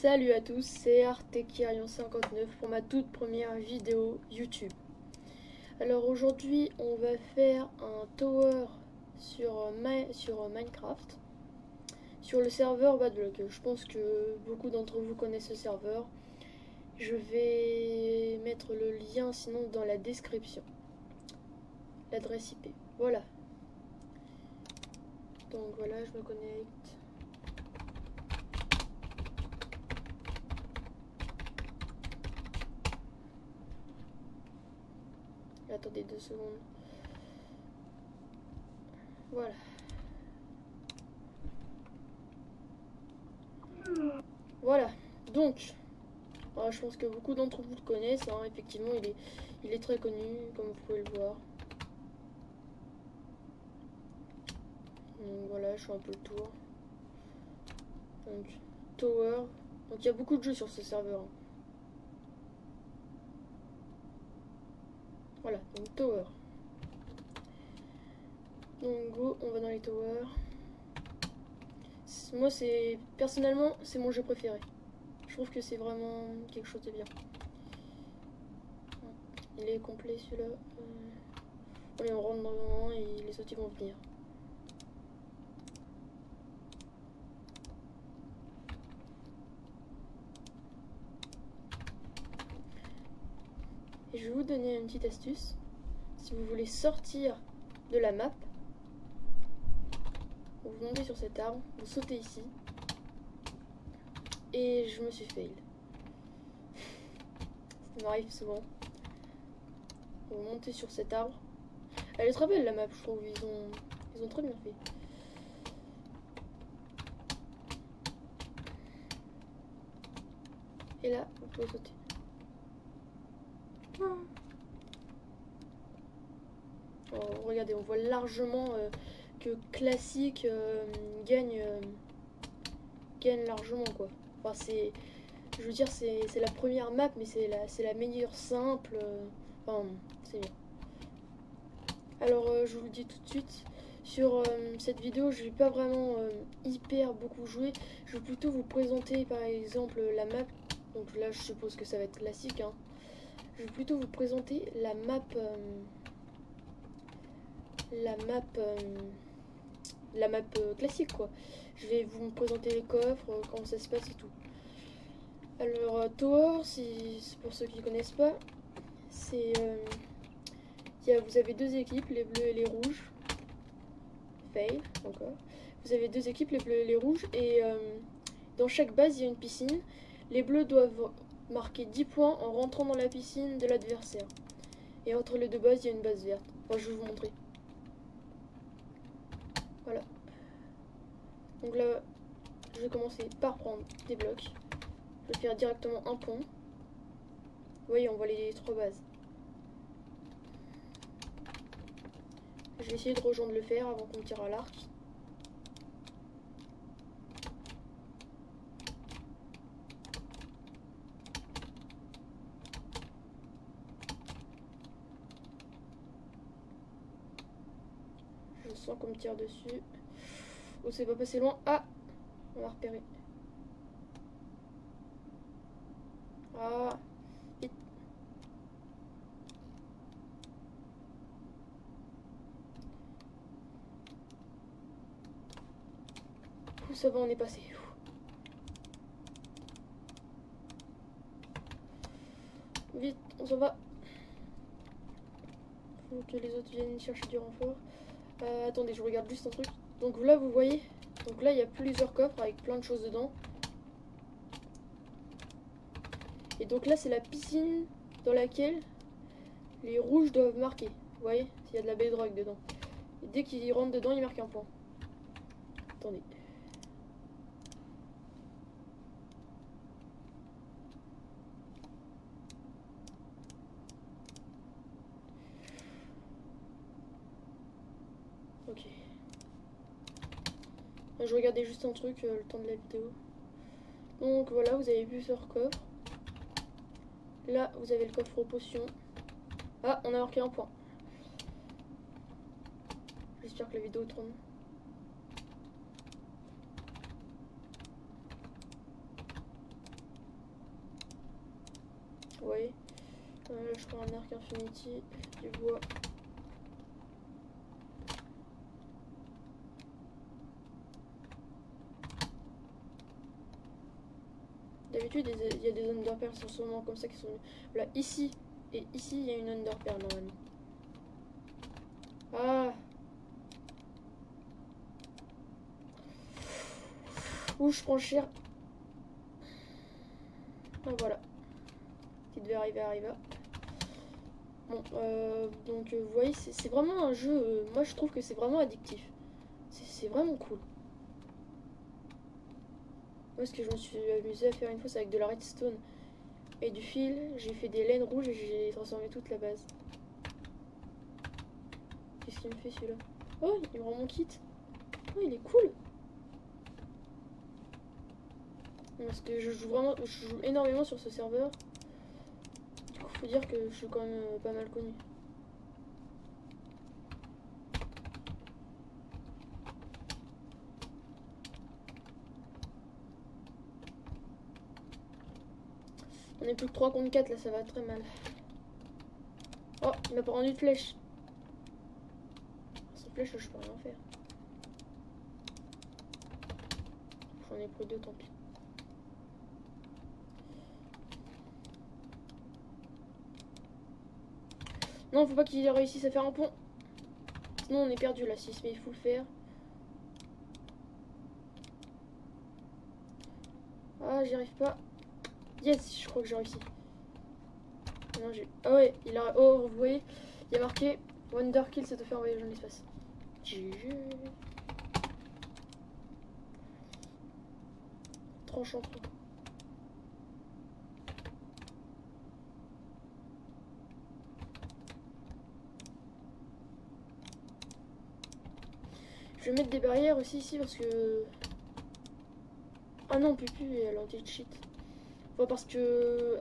Salut à tous, c'est Artekirion59 pour ma toute première vidéo YouTube. Alors aujourd'hui on va faire un tower sur Minecraft, sur le serveur Badblock. Je pense que beaucoup d'entre vous connaissent ce serveur. Je vais mettre le lien sinon dans la description, l'adresse IP. Voilà. Donc voilà, je me connecte. Attendez 2 secondes. Voilà. Voilà. Donc, je pense que beaucoup d'entre vous le connaissent. Hein. Effectivement, il est très connu, comme vous pouvez le voir. Donc voilà, je fais un peu le tour. Donc, Tower. Donc il y a beaucoup de jeux sur ce serveur. Hein. Voilà, donc Tower. Donc go, on va dans les towers. Moi, personnellement, c'est mon jeu préféré. Je trouve que c'est vraiment quelque chose de bien. Il est complet celui-là. Allez, on rentre dans et les autres ils vont venir. Et je vais vous donner une petite astuce. Si vous voulez sortir de la map, vous montez sur cet arbre, vous sautez ici. Et je me suis fail. Ça m'arrive souvent. Vous montez sur cet arbre. Elle est très belle la map, je trouve. Ils ont très bien fait. Et là, vous pouvez sauter. Oh, regardez, on voit largement que classique gagne largement quoi. Enfin je veux dire c'est la première map mais c'est la meilleure simple. Enfin c'est bien. Alors je vous le dis tout de suite. Sur cette vidéo, je vais pas vraiment hyper beaucoup jouer. Je vais plutôt vous présenter par exemple la map. Donc là, je suppose que ça va être classique. Hein. Je vais plutôt vous présenter la map, classique quoi. Je vais vous présenter les coffres, comment ça se passe et tout. Alors Tower, c'est pour ceux qui ne connaissent pas, c'est vous avez deux équipes, les bleus et les rouges. Fail, encore. Vous avez deux équipes, les bleus et les rouges, et dans chaque base, il y a une piscine. Les bleus doivent marquer 10 points en rentrant dans la piscine de l'adversaire. Et entre les deux bases, il y a une base verte. Enfin, je vais vous montrer. Voilà. Donc là, je vais commencer par prendre des blocs. Je vais faire directement un pont. Vous voyez, on voit les trois bases. Je vais essayer de rejoindre le fer avant qu'on me tire à l'arc. Je sens qu'on me tire dessus. Oh, c'est pas passé loin. Ah, on m'a repéré. Ah, vite. Ouh, ça va, on est passé. Vite, on s'en va. Faut que les autres viennent chercher du renfort. Attendez, je regarde juste un truc. Donc là, vous voyez, donc là, il y a plusieurs coffres avec plein de choses dedans. Et donc là, c'est la piscine dans laquelle les rouges doivent marquer. Vous voyez, s'il y a de la bedrock dedans. Et dès qu'ils rentrent dedans, ils marquent un point. Attendez. Ok. Je regardais juste un truc le temps de la vidéo. Donc voilà, vous avez plusieurs coffres. Là, vous avez le coffre aux potions. Ah, on a marqué un point. J'espère que la vidéo tourne. vous voyez. Là, je prends un arc infinity, du bois. D'habitude, il y a des underpearls en ce moment comme ça qui sont là, ici. Et ici, il y a une underpearl normalement. Ah! Ouh, je prends cher. Ah, voilà. Petite verre arriva. Bon, donc vous voyez, c'est vraiment un jeu. Moi, je trouve que c'est vraiment addictif. C'est vraiment cool. Moi, ce que je me suis amusée à faire une fois, c'est avec de la redstone et du fil. J'ai fait des laines rouges et j'ai transformé toute la base. Qu'est-ce qu'il me fait celui-là? Oh, il me rend mon kit. Oh, il est cool. Parce que je joue énormément sur ce serveur. Du coup, faut dire que je suis quand même pas mal connu. On est plus que 3 contre 4 là, ça va très mal. Oh, il m'a pas rendu de flèche. Sans flèche, je peux rien faire. J'en ai pris 2, tant pis. Non, faut pas qu'il réussisse à faire un pont. Sinon, on est perdu là, mais il faut le faire. Ah, j'y arrive pas. Yes, je crois que j'ai réussi. Non, ah ouais, il a... Oh, vous voyez, il y a marqué Wonder Kill, ça te fait envoyer dans l'espace. GG. Tranchant. Je vais mettre des barrières aussi ici parce que... Ah non, on peut plus l'anti-cheat. Enfin, parce que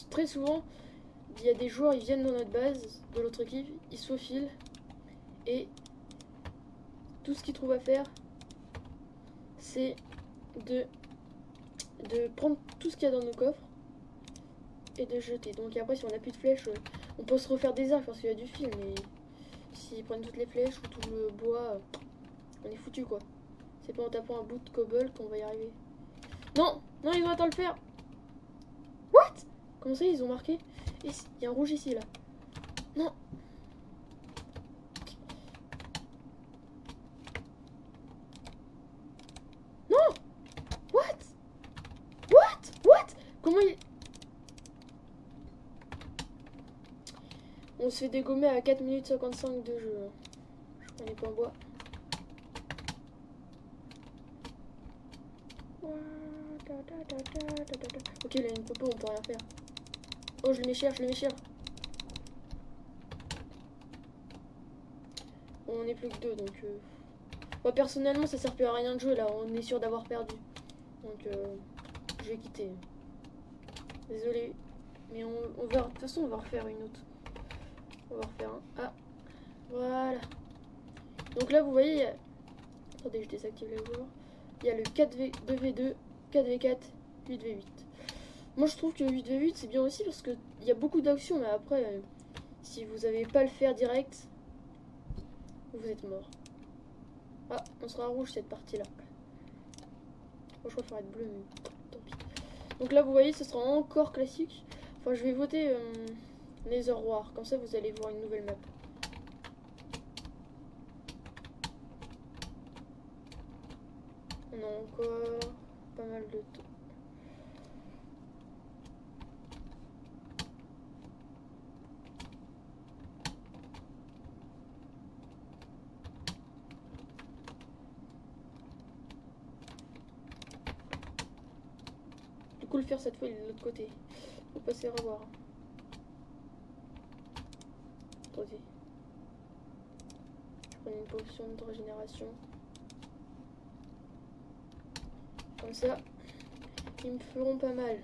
très souvent, il y a des joueurs, ils viennent dans notre base, de l'autre équipe, ils se faufilent et tout ce qu'ils trouvent à faire, c'est de prendre tout ce qu'il y a dans nos coffres et de jeter. Donc après, si on n'a plus de flèches, on peut se refaire des arcs parce qu'il y a du fil, mais s'ils prennent toutes les flèches ou tout le bois, on est foutu quoi. C'est pas en tapant un bout de cobble qu'on va y arriver. Non, non, ils vont attendre le faire. What? Comment ça, ils ont marqué? Il y a un rouge ici là. Non. Non. What? What? Comment il... On se fait dégommer à 4 minutes 55 de jeu. Je prends les points bois. Ok, là, il y a une popo, on peut rien faire. Oh, je le mets cher. On est plus que 2, donc... Moi, personnellement, ça sert plus à rien de jouer, là. On est sûr d'avoir perdu. Donc, je vais quitter. Désolé. Mais on va... De toute façon, on va refaire une autre. On va refaire un. Ah, voilà. Donc là, vous voyez... Attendez, je désactive les joueurs. Il y a le 2v2, 4v4, 8v8. Moi, je trouve que 8v8, c'est bien aussi parce qu'il y a beaucoup d'actions. Mais après, si vous n'avez pas le faire direct, vous êtes mort. Ah, on sera rouge cette partie-là. Moi, je préfère être bleu, mais tant pis. Donc là, vous voyez, ce sera encore classique. Enfin, je vais voter Nether War. Comme ça, vous allez voir une nouvelle map. On a encore pas mal de temps. Du coup, le faire cette fois, il est de l'autre côté. Faut passer à revoir. Attendez. Je prends une potion de régénération. Comme ça, ils me feront pas mal.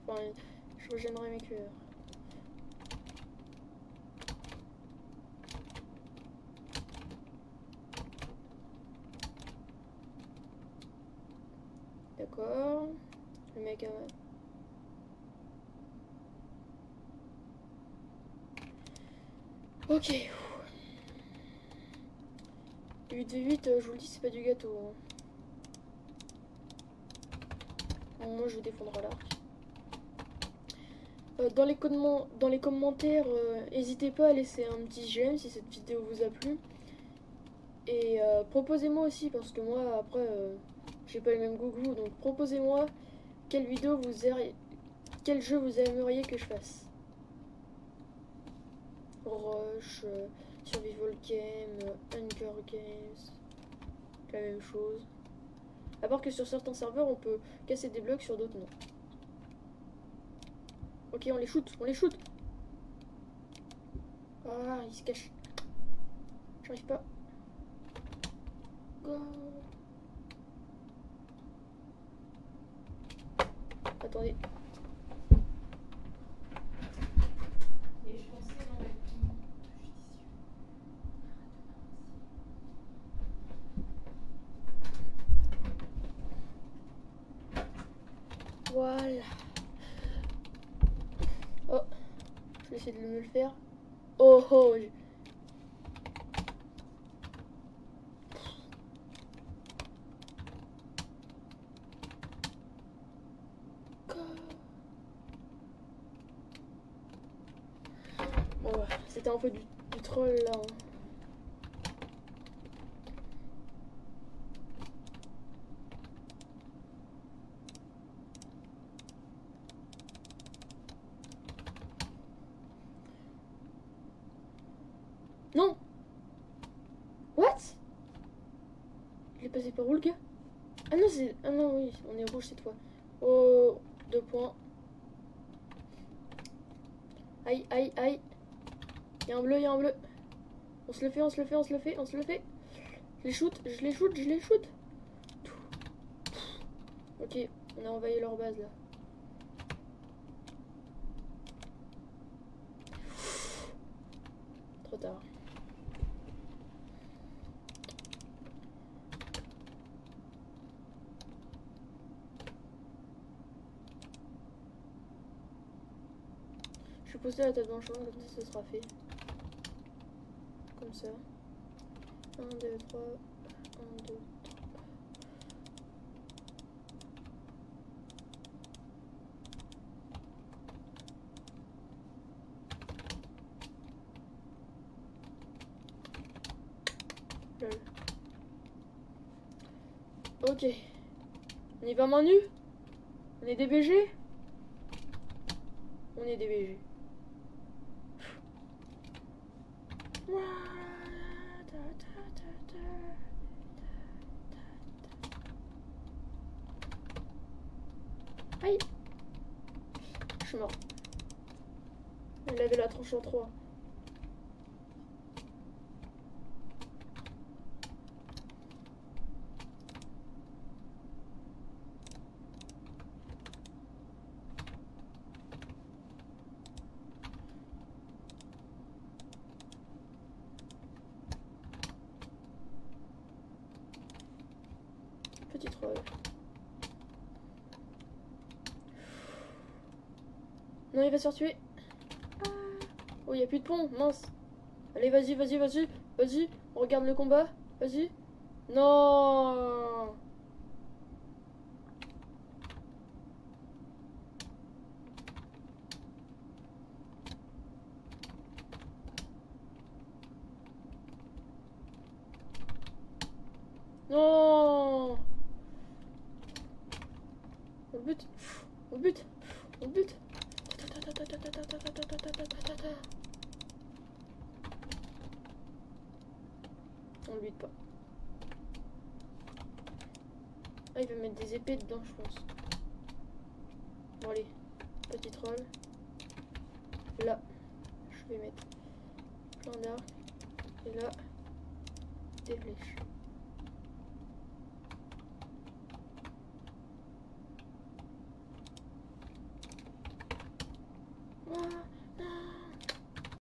Enfin, je régénérerai mes cœurs. D'accord. Le mec a... Ok. 8v8, je vous le dis, c'est pas du gâteau. Hein. Bon, moi, je vais défendre à l'arc. Dans les commentaires, n'hésitez pas à laisser un petit j'aime si cette vidéo vous a plu. Et proposez-moi aussi, parce que moi, après, j'ai pas le même goût que vous. Donc, proposez-moi quelle vidéo quel jeu vous aimeriez que je fasse. Rush, Survival Game, Hunger Games, la même chose. À part que sur certains serveurs, on peut casser des blocs, sur d'autres non. Ok, on les shoot, on les shoot. Ah, il se cache. J'arrive pas. Go. Attendez. Voilà. Oh, je vais essayer de me le faire. Oh oh. Bon, ouais, c'était un peu du troll là. Hein. Non. What? Il est passé par où le gars? Ah non, c'est... Ah non, oui, on est rouge cette fois. Oh, 2 points. Aïe, aïe, aïe. Il y a un bleu, il y a un bleu. On se le fait, on se le fait, on se le fait, on se le fait. Je les shoot, je les shoot, je les shoot. Ok, on a envahi leur base là. Trop tard. Je vais poster la table blanche, comme ça ce sera fait. Comme ça. 1, 2, 3. 1, 2, 3. Lol. Ok. On y va main nue? On est des BG? On est des BG. Aïe. Je suis mort. Elle avait la tranche en 3. Petit troll. Non, il va se faire tuer. Oh, il n'y a plus de pont, mince. Allez, vas-y, vas-y, vas-y, vas-y. On regarde le combat. Vas-y. Non. Non. On le bute. On le bute. On le bute. On le bute pas. Ah, il va mettre des épées dedans, je pense. Bon, allez. Petit troll. Là. Je vais mettre plein d'arcs. Et là, des flèches. Ah.